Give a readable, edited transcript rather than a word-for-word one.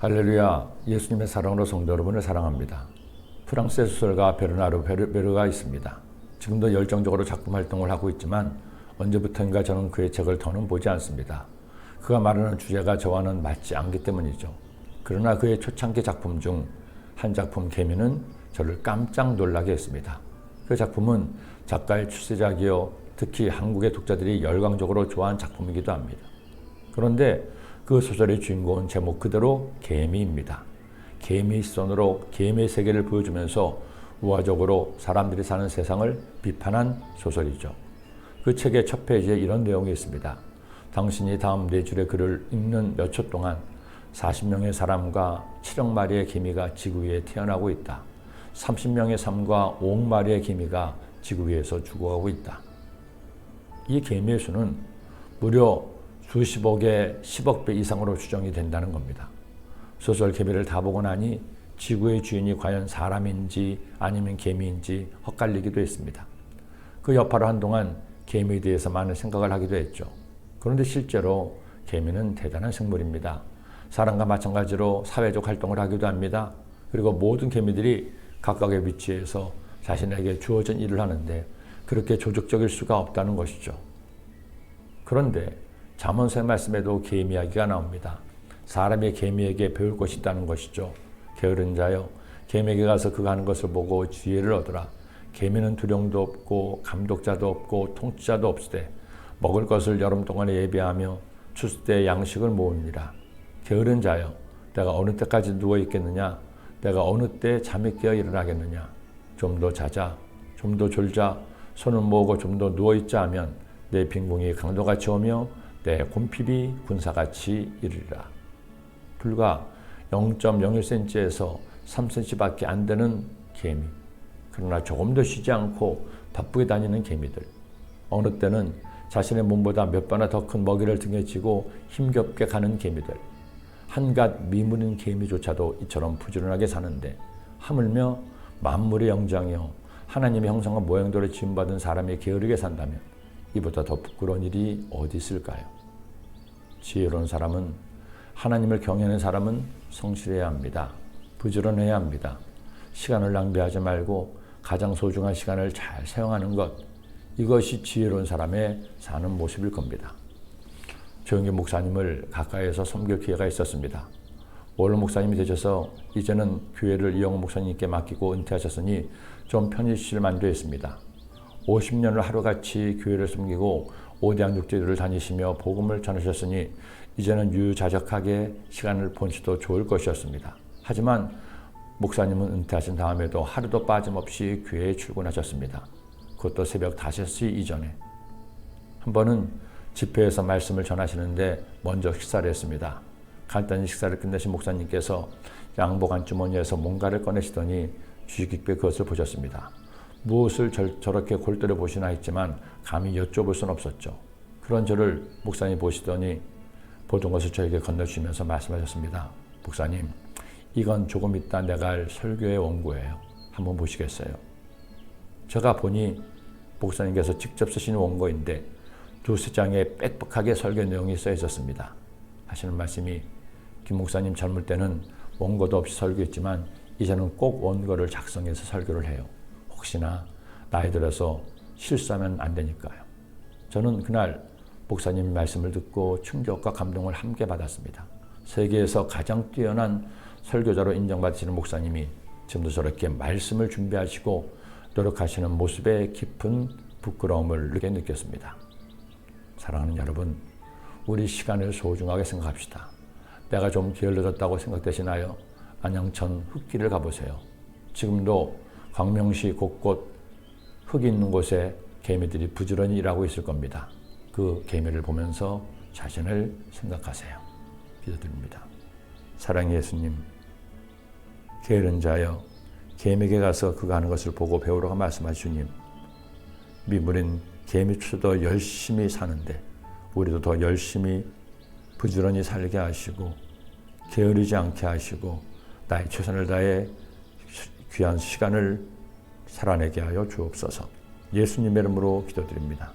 할렐루야, 예수님의 사랑으로 성도 여러분을 사랑합니다. 프랑스의 소설가 베르나르 베르가 있습니다. 지금도 열정적으로 작품 활동을 하고 있지만 언제부턴가 저는 그의 책을 더는 보지 않습니다. 그가 말하는 주제가 저와는 맞지 않기 때문이죠. 그러나 그의 초창기 작품 중 한 작품 개미는 저를 깜짝 놀라게 했습니다. 그 작품은 작가의 출세작이요, 특히 한국의 독자들이 열광적으로 좋아한 작품이기도 합니다. 그런데 그 소설의 주인공은 제목 그대로 개미입니다. 개미 시선으로 개미의 세계를 보여주면서 우화적으로 사람들이 사는 세상을 비판한 소설이죠. 그 책의 첫 페이지에 이런 내용이 있습니다. 당신이 다음 4줄의 글을 읽는 몇 초 동안 40명의 사람과 7억 마리의 개미가 지구 위에 태어나고 있다. 30명의 삶과 5억 마리의 개미가 지구 위에서 죽어가고 있다. 이 개미의 수는 무려 수십억에 10억 배 이상으로 추정이 된다는 겁니다. 소설 개미를 다 보고 나니 지구의 주인이 과연 사람인지 아니면 개미인지 헛갈리기도 했습니다. 그 여파로 한동안 개미에 대해서 많은 생각을 하기도 했죠. 그런데 실제로 개미는 대단한 생물입니다. 사람과 마찬가지로 사회적 활동을 하기도 합니다. 그리고 모든 개미들이 각각의 위치에서 자신에게 주어진 일을 하는데 그렇게 조직적일 수가 없다는 것이죠. 그런데 잠언서의 말씀에도 개미 이야기가 나옵니다. 사람이 개미에게 배울 것이 있다는 것이죠. 게으른 자여, 개미에게 가서 그가 하는 것을 보고 지혜를 얻으라. 개미는 두령도 없고 감독자도 없고 통치자도 없으되 먹을 것을 여름 동안에 예비하며 추수 때 양식을 모으니라. 게으른 자여, 내가 어느 때까지 누워 있겠느냐? 내가 어느 때 잠이 깨어 일어나겠느냐? 좀 더 자자, 좀 더 졸자, 손을 모으고 좀 더 누워 있자 하면 내 빈궁이 강도같이 오며 내 곰핍이 군사같이 이르리라. 불과 0.01cm에서 3cm밖에 안 되는 개미. 그러나 조금 더 쉬지 않고 바쁘게 다니는 개미들. 어느 때는 자신의 몸보다 몇 배나 더 큰 먹이를 등에 지고 힘겹게 가는 개미들. 한갓 미문인 개미조차도 이처럼 부지런하게 사는데 하물며 만물의 영장이요 하나님의 형상과 모양대로 지음받은 사람이 게으르게 산다면 이보다 더 부끄러운 일이 어디 있을까요? 지혜로운 사람은, 하나님을 경외하는 사람은 성실해야 합니다. 부지런해야 합니다. 시간을 낭비하지 말고 가장 소중한 시간을 잘 사용하는 것, 이것이 지혜로운 사람의 사는 모습일 겁니다. 조영기 목사님을 가까이에서 섬길 기회가 있었습니다. 원로 목사님이 되셔서 이제는 교회를 이영호 목사님께 맡기고 은퇴하셨으니 좀 편히 쉬실 만도 했습니다. 50년을 하루같이 교회를 섬기고 5대학 6제도를 다니시며 복음을 전하셨으니 이제는 유유자적하게 시간을 보내셔도 좋을 것이었습니다. 하지만 목사님은 은퇴하신 다음에도 하루도 빠짐없이 교회에 출근하셨습니다. 그것도 새벽 5시 이전에. 한 번은 집회에서 말씀을 전하시는데 먼저 식사를 했습니다. 간단히 식사를 끝내신 목사님께서 양복 한 주머니에서 뭔가를 꺼내시더니 주의 깊게 그것을 보셨습니다. 무엇을 저렇게 골똘히 보시나 했지만 감히 여쭤볼 수는 없었죠. 그런 저를 목사님 보시더니 보던 것을 저에게 건네주시면서 말씀하셨습니다. 목사님, 이건 조금 있다 내가 할 설교의 원고예요. 한번 보시겠어요? 제가 보니 목사님께서 직접 쓰신 원고인데 2-3장에 빽빽하게 설교 내용이 써 있었습니다. 하시는 말씀이 김 목사님 젊을 때는 원고도 없이 설교했지만 이제는 꼭 원고를 작성해서 설교를 해요. 혹시나 나이 들어서 실수하면 안 되니까요. 저는 그날 목사님 말씀을 듣고 충격과 감동을 함께 받았습니다. 세계에서 가장 뛰어난 설교자로 인정받으시는 목사님이 지금도 저렇게 말씀을 준비하시고 노력하시는 모습에 깊은 부끄러움을 느꼈습니다. 사랑하는 여러분, 우리 시간을 소중하게 생각합시다. 내가 좀 게을러졌다고 생각되시나요? 안양천 흙길을 가보세요. 지금도 광명시 곳곳 흙이 있는 곳에 개미들이 부지런히 일하고 있을 겁니다. 그 개미를 보면서 자신을 생각하세요. 기도드립니다. 사랑의 예수님, 게으른 자여, 개미에게 가서 그가 하는 것을 보고 배우라고 말씀하신 주님, 미물인 개미추도 열심히 사는데 우리도 더 열심히 부지런히 살게 하시고 게으르지 않게 하시고 나의 최선을 다해 귀한 시간을 살아내게 하여 주옵소서. 예수님의 이름으로 기도드립니다.